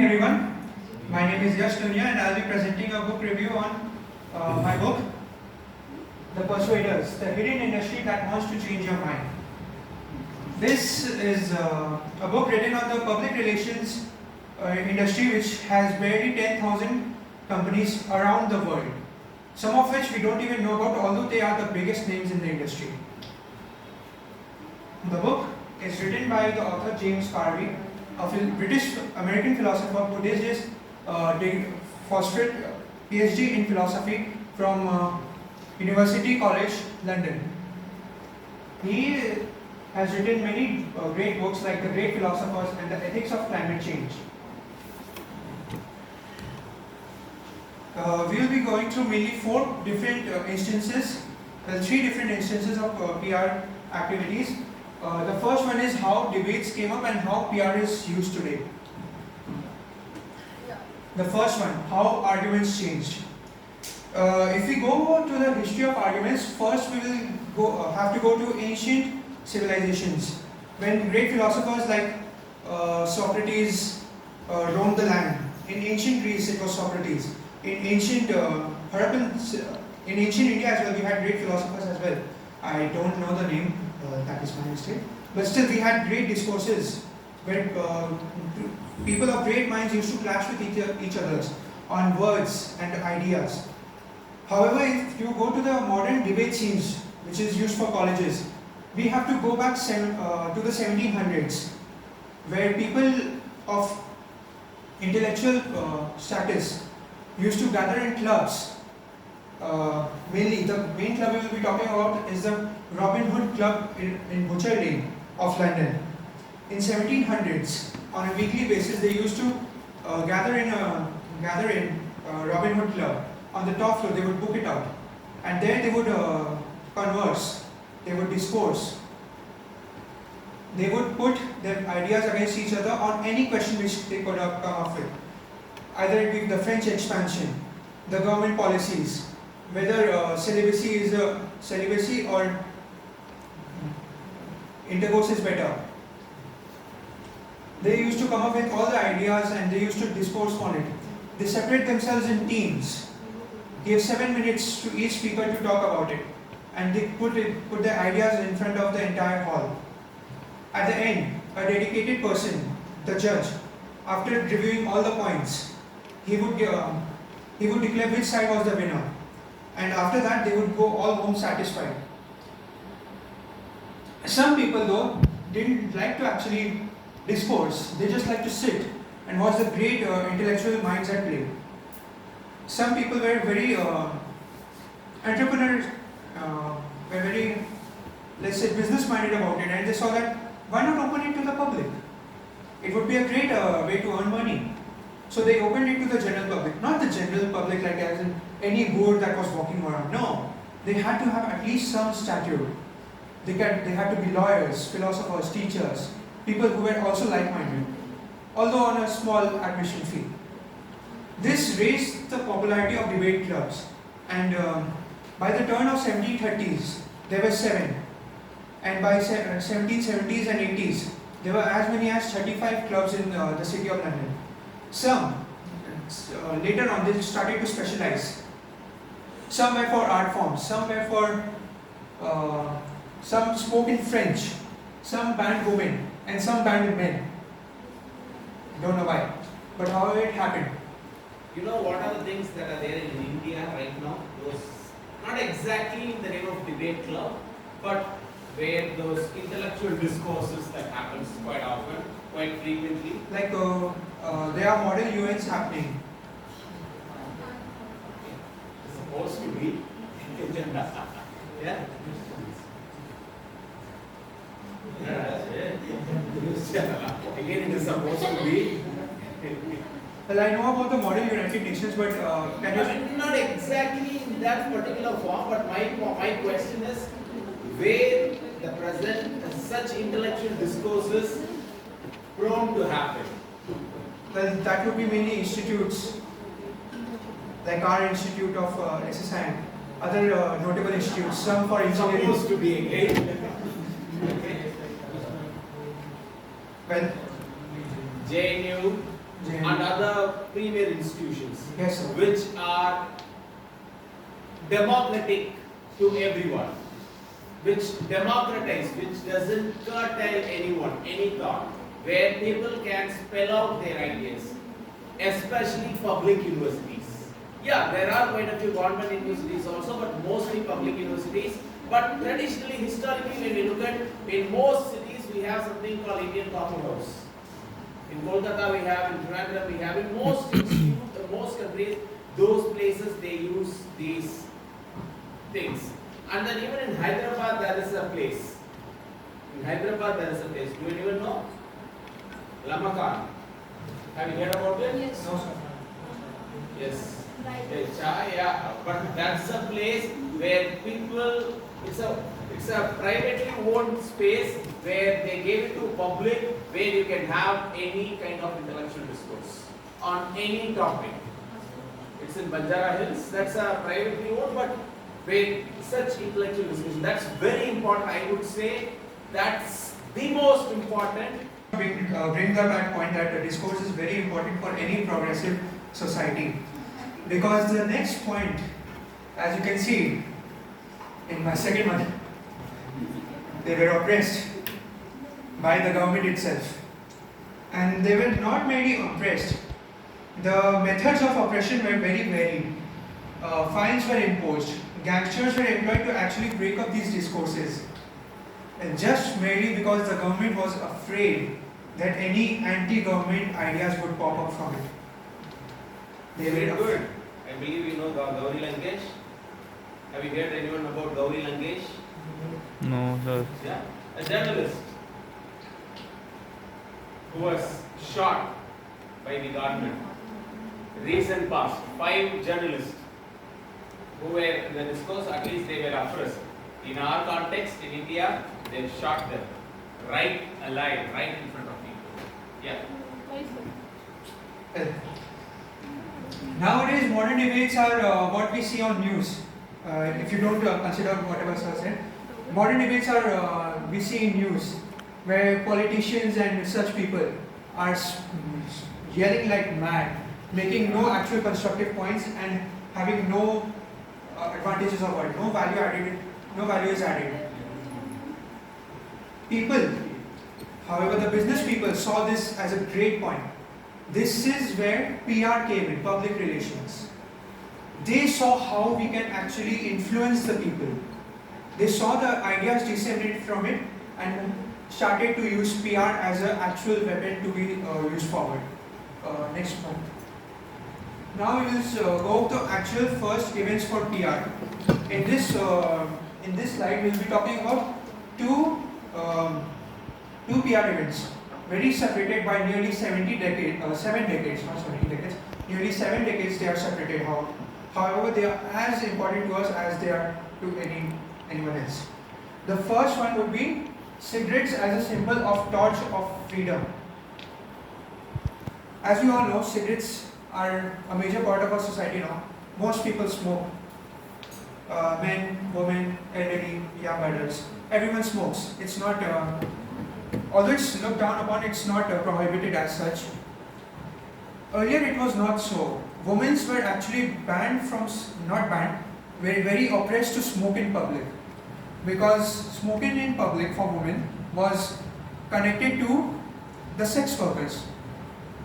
Everyone, my name is Yash Dunya and I'll be presenting a book review on my book, The Persuaders, the hidden industry that wants to change your mind. This is a book written on the public relations industry which has barely 10,000 companies around the world, some of which we don't even know about, although they are the biggest names in the industry. The book is written by the author James Garvey, a British American philosopher who did his PhD in philosophy from University College London. He has written many great books like The Great Philosophers and The Ethics of Climate Change. We will be going through mainly three different instances of PR activities. The first one is how debates came up and how PR is used today. The first one, how arguments changed. If we go to the history of arguments, first we will have to go to ancient civilizations, when great philosophers like Socrates roamed the land. In ancient Greece, it was Socrates. In ancient in ancient India as well, we had great philosophers as well. I don't know the name. That is my mistake. But still, we had great discourses where people of great minds used to clash with each other on words and ideas. However, if you go to the modern debate scenes, which is used for colleges, we have to go back to the 1700s, where people of intellectual status used to gather in clubs. Mainly, the main club we will be talking about is the Robin Hood Club in Butcher Lane of London. In 1700s, on a weekly basis, they used to gather in Robin Hood Club. On the top floor, they would book it out, and there they would converse, they would discourse, they would put their ideas against each other on any question which they could come up with. Either it be the French expansion, the government policies, whether celibacy or intercourse is better. They used to come up with all the ideas and they used to discourse on it. They separate themselves in teams, give 7 minutes to each speaker to talk about it, and they put their ideas in front of the entire hall. At the end, a dedicated person, the judge, after reviewing all the points, he would declare which side was the winner. And after that, they would go all home satisfied. Some people, though, didn't like to actually discourse. They just like to sit and watch the great intellectual minds at play. Some people were very entrepreneurs, were very, let's say, business-minded about it, and they saw that why not open it to the public? It would be a great way to earn money. So they opened it to the general public, not the general public like as in any board that was walking around. No, they had to have at least some stature. They had to be lawyers, philosophers, teachers, people who were also like-minded, although on a small admission fee. This raised the popularity of debate clubs, and by the turn of 1730s, there were 7, and by 1770s and 80s, there were as many as 35 clubs in the city of London. Some, later on, they started to specialize. Some were for art forms, some were for, some spoke in French, some banned women, and some banned men. Don't know why, but however it happened. You know what are the things that are there in India right now? Those, not exactly in the name of debate club, but where those intellectual discourses that happens quite often, quite frequently. Like there are model UNs happening. It's supposed to be. Yeah. Again, it is supposed to be. Well, I know about the model United Nations, but not exactly in that particular form. But my question is, where the present such intellectual discourses prone to happen? Well, that would be mainly institutes, like our institute of SSI, other notable institutes, some for engineering. Supposed to be again. Well, JNU, JNU. and other premier institutions, Yes, sir. which are democratic to everyone, which democratize, which doesn't curtail anyone, any thought, where people can spell out their ideas, especially public universities. Yeah, there are quite a few government universities also, but mostly public universities. But traditionally, historically, when we look at, in most cities, we have something called Indian Coffee House. In Kolkata we have, in Trivandrum we have, in most institutes, most countries, those places they use these things. And then even in Hyderabad there is a place. In Hyderabad there is a place. Do you even know? Lamakan. Have you heard about it? Yes. No, sir. Yes. Right. Yeah, but that's a place where people, it's a privately owned space where they gave it to public, where you can have any kind of intellectual discourse on any topic. It's in Banjara Hills. That's a privately owned, but where such intellectual discussion. That's very important. I would say that's the most important. Bring the back point that the discourse is very important for any progressive society. Because the next point, as you can see in my second one, they were oppressed by the government itself. And they were not merely oppressed. The methods of oppression were very varied. Fines were imposed. Gangsters were employed to actually break up these discourses. And just merely because the government was afraid that any anti-government ideas would pop up from it. They Very were good. I believe you know Gauri Lankesh. Have you heard anyone about Gauri Lankesh? No, sir. Yeah, a journalist who was shot by the government. Recent past, 5 journalists who were in the discourse, at least they were oppressed. In our context, in India, they shot them right alive, right in front of people. Yeah. Why, sir? Nowadays, modern debates are what we see on news. If you don't consider whatever sir said, modern debates are we see in news, where politicians and such people are yelling like mad, making no actual constructive points and having no advantages of it, no value added, no value is added. People, however, the business people saw this as a great point. This is where PR came in, public relations. They saw how we can actually influence the people. They saw the ideas disseminated from it and started to use PR as an actual weapon to be used forward. Next one. Now we will go to actual first events for PR. In this slide, we will be talking about two PR events, very separated by nearly 7 decades, not 70 decades, nearly 7 decades they are separated. However, they are as important to us as they are to anyone else. The first one would be cigarettes as a symbol of torch of freedom. As we all know, cigarettes are a major part of our society now. Most people smoke. Men, women, elderly, young adults. Everyone smokes. It's not, although it's looked down upon, it's not prohibited as such. Earlier it was not so. Women were actually banned from, not banned, were very oppressed to smoke in public. Because smoking in public for women was connected to the sex workers.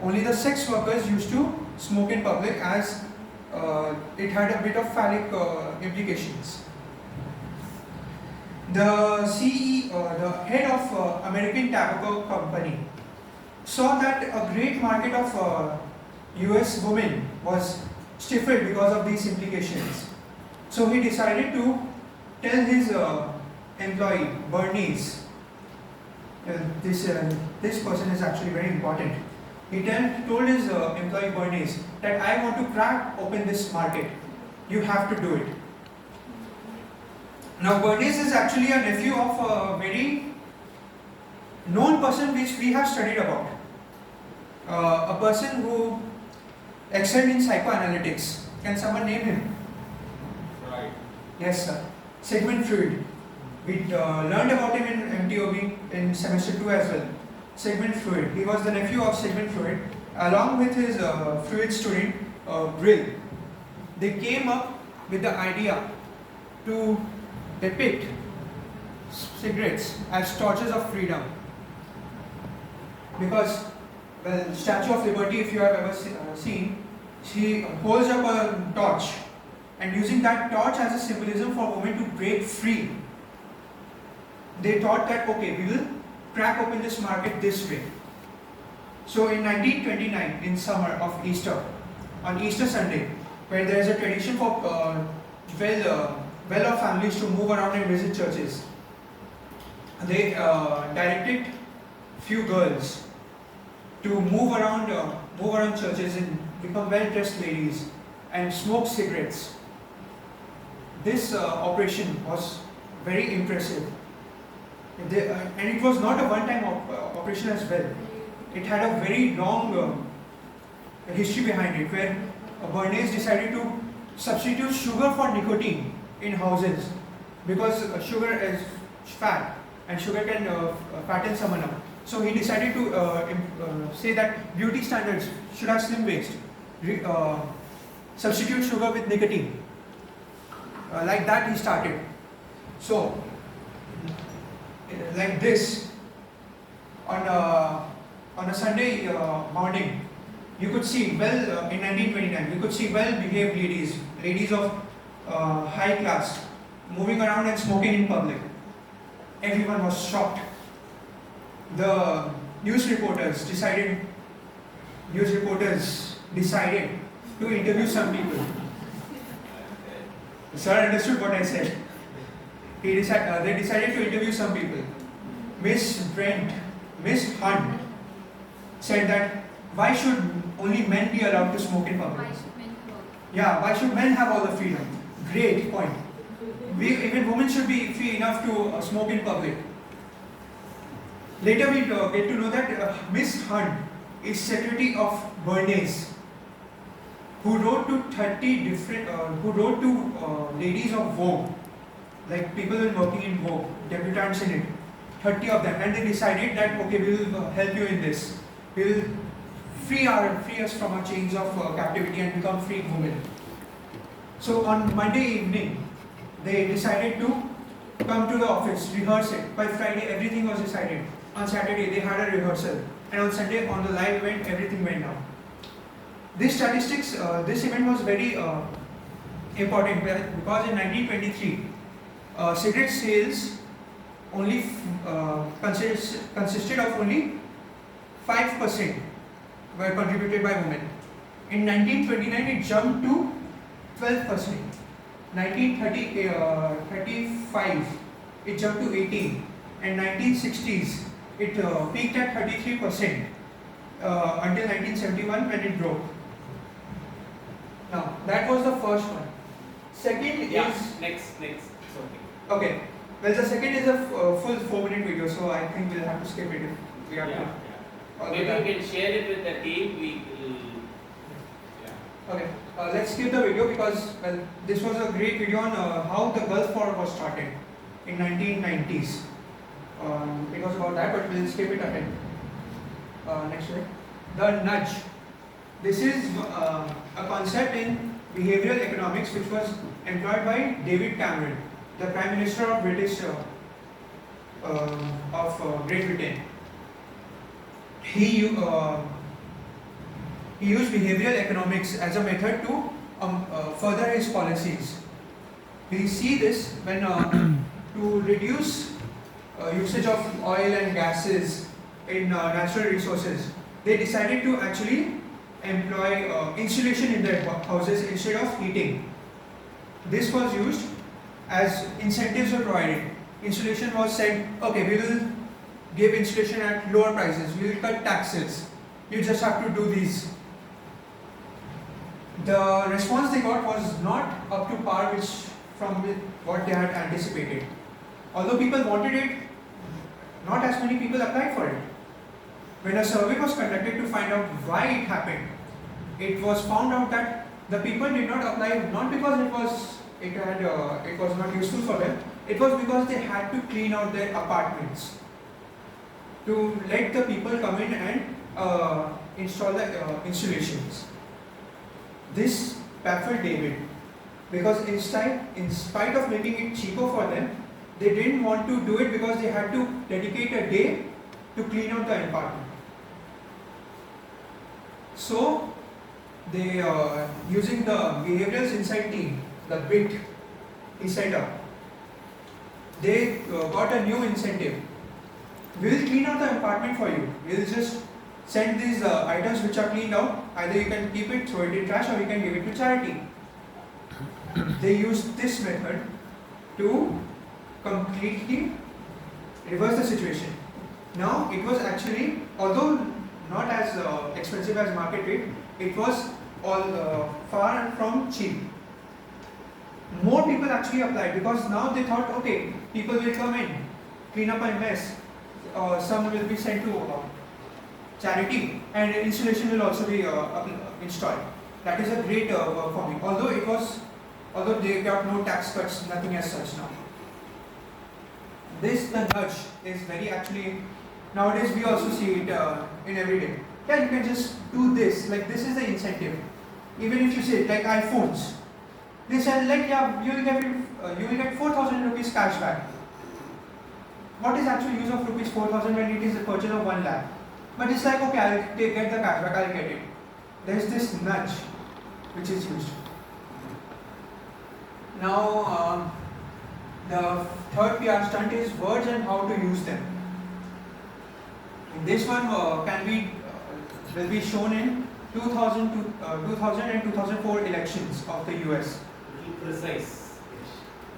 Only the sex workers used to smoke in public as it had a bit of phallic implications. The the head of American Tobacco Company saw that a great market of US women was stifled because of these implications. So he decided to tell his employee, Bernice, this person is actually very important. He told his employee Bernice that I want to crack open this market. You have to do it. Now Bernice is actually a nephew of a very known person which we have studied about. A person who excelled in psychoanalytics. Can someone name him? Right. Yes, sir. Sigmund Freud. We learned about him in MTOB in semester 2 as well. Sigmund Freud. He was the nephew of Sigmund Freud, along with his fluid student Brill, they came up with the idea to depict cigarettes as torches of freedom. Because, well, Statue of Liberty, if you have ever seen, she holds up a torch, and using that torch as a symbolism for women to break free, they thought that, okay, we will crack open this market this way. So in 1929, in summer of Easter, on Easter Sunday, where there is a tradition for well-off families to move around and visit churches, they directed few girls to move around churches and become well-dressed ladies and smoke cigarettes. This operation was very impressive. And it was not a one-time operation as well. It had a very long history behind it, where Bernays decided to substitute sugar for nicotine in houses, because sugar is fat and sugar can fatten someone up. So he decided to say that beauty standards should have slim waist, substitute sugar with nicotine. Like that he started. So, like this, on a Sunday morning, you could see, in 1929, you could see well-behaved ladies of high class, moving around and smoking in public. Everyone was shocked. The news reporters decided to interview some people. Sir understood what I said. They decided to interview some people. Miss Hunt said that why should only men be allowed to smoke in public? Why should men work? Yeah, why should men have all the freedom? Great point. Even women should be free enough to smoke in public. Later we get to know that Miss Hunt is secretary of Bernays, who wrote to ladies of Vogue, like people working in Vogue, debutantes in it, 30 of them, and they decided that, okay, we will help you in this. We will free us from our chains of captivity and become free women. So on Monday evening, they decided to come to the office, rehearse it. By Friday, everything was decided. On Saturday, they had a rehearsal. And on Sunday, on the live event, everything went down. This statistics, this event was very important, because in 1923, cigarette sales only consisted of only 5% were contributed by women. In 1929, it jumped to 12%. 1935, it jumped to 18%. And 1960s, it peaked at 33% until 1971 when it broke. Now, that was the first one. Second is... Next. It's okay. Okay. Well, the second is a full 4-minute video, so I think we'll have to skip it if we have to. Maybe you can share it with the team. Okay. Let's skip the video because, well, this was a great video on how the Gulf War was started in 1990s. It was about that, but we'll skip it ahead. Next slide. The nudge. This is a concept in behavioral economics which was employed by David Cameron, the Prime Minister of Great Britain. He used behavioral economics as a method to further his policies. We see this when to reduce usage of oil and gases in natural resources, they decided to actually employ insulation in their houses instead of heating. This was used as incentives were provided. Insulation was said, okay, we will give insulation at lower prices, we will cut taxes, you just have to do these. The response they got was not up to par from what they had anticipated. Although people wanted it, not as many people applied for it. When a survey was conducted to find out why it happened, it was found out that the people did not apply not because it was not useful for them. It was because they had to clean out their apartments to let the people come in and install the installations. This baffled David because in spite of making it cheaper for them, they didn't want to do it because they had to dedicate a day to clean out the apartment. So they, using the behavioral insight team, the BIT, he set up. They got a new incentive. We will clean out the apartment for you. We will just send these items which are cleaned out. Either you can keep it, throw it in trash, or you can give it to charity. They used this method to completely reverse the situation. Now it was actually, although not as expensive as market rate, it was all far from cheap. More people actually applied because now they thought, okay, people will come in, clean up my mess, some will be sent to charity, and installation will also be installed. That is a great work for me. Although they got no tax cuts, nothing as such now. The nudge is very actually, nowadays we also see it in every day. Yeah, you can just do this, like this is the incentive. Even if you say like iPhones, they said like, yeah, you will get 4,000 rupees cash back. What is actual use of rupees 4,000 when it is a purchase of 1 lakh? But it's like, okay, I'll get the cash back, I'll get it. There is this nudge which is used. Now, the third PR stunt is words and how to use them. This one will be shown in 2000 and 2004 elections of the US. Be precise.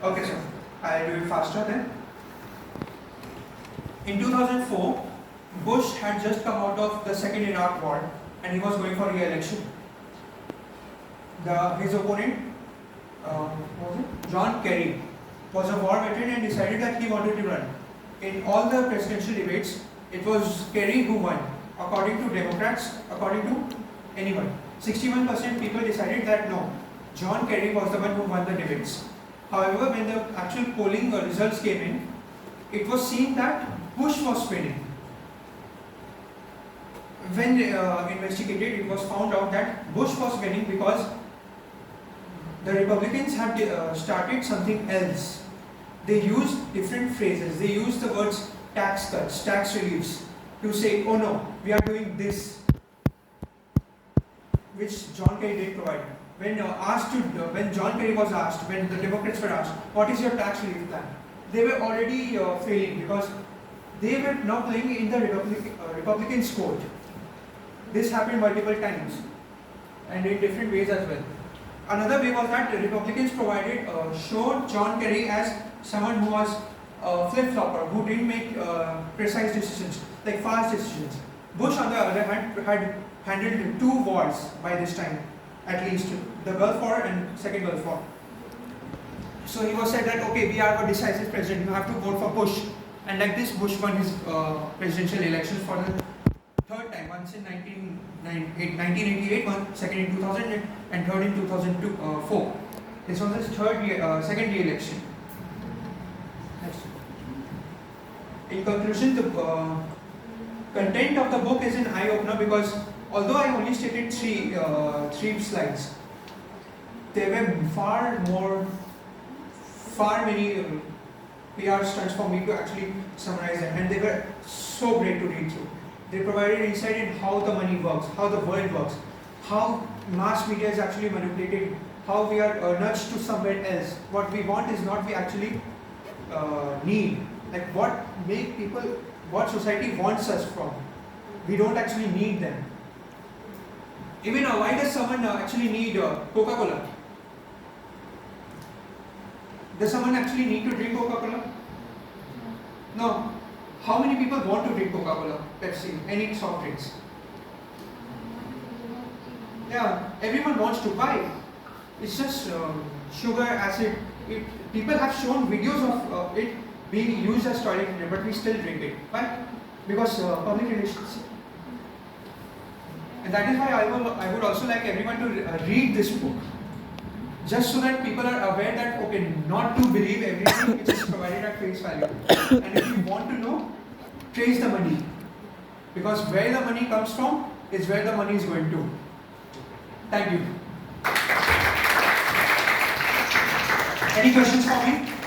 Okay, sir. I'll do it faster then. In 2004, Bush had just come out of the second Iraq war and he was going for re-election. His opponent, John Kerry, was a war veteran and decided that he wanted to run. In all the presidential debates, it was Kerry who won. According to Democrats, according to anyone. 61% people decided that no, John Kerry was the one who won the debates. However, when the actual polling results came in, it was seen that Bush was winning. When investigated, it was found out that Bush was winning because the Republicans had started something else. They used different phrases. They used the words tax cuts, tax reliefs to say, oh no, we are doing this, which John Kerry did provide. When John Kerry was asked, when the Democrats were asked, what is your tax relief plan? They were already failing because they were now playing in the Republicans' court. This happened multiple times and in different ways as well. Another way was that the Republicans showed John Kerry as someone who was a flip-flopper, who didn't make precise decisions, like fast decisions. Bush, on the other hand, had handled 2 wars by this time, at least, the Gulf War and Second Gulf War. So he was said that, okay, we are a decisive president, you have to vote for Bush. And like this, Bush won his presidential elections for the 3rd time, once in 1988, second in 2000, and third in 2004. This was his second re-election. Next. In conclusion, the content of the book is an eye-opener because although I only stated three slides, there were far many PR stunts for me to actually summarize them, and they were so great to read through. They provided insight in how the money works, how the world works, how mass media is actually manipulated, how we are nudged to somewhere else. What we want is not we actually need. Like what society wants us from. We don't actually need them. Even why does someone actually need Coca-Cola? Does someone actually need to drink Coca-Cola? No. How many people want to drink Coca-Cola, Pepsi, any soft drinks? Yeah, everyone wants to buy. It's just sugar, acid. People have shown videos of it being used as toilet cleaner, but we still drink it. Why? Because public relations. And that is why I would also like everyone to read this book. Just so that people are aware that, okay, not to believe everything which is provided at face value. And if you want to know, trace the money. Because where the money comes from is where the money is going to. Thank you. Any questions for me?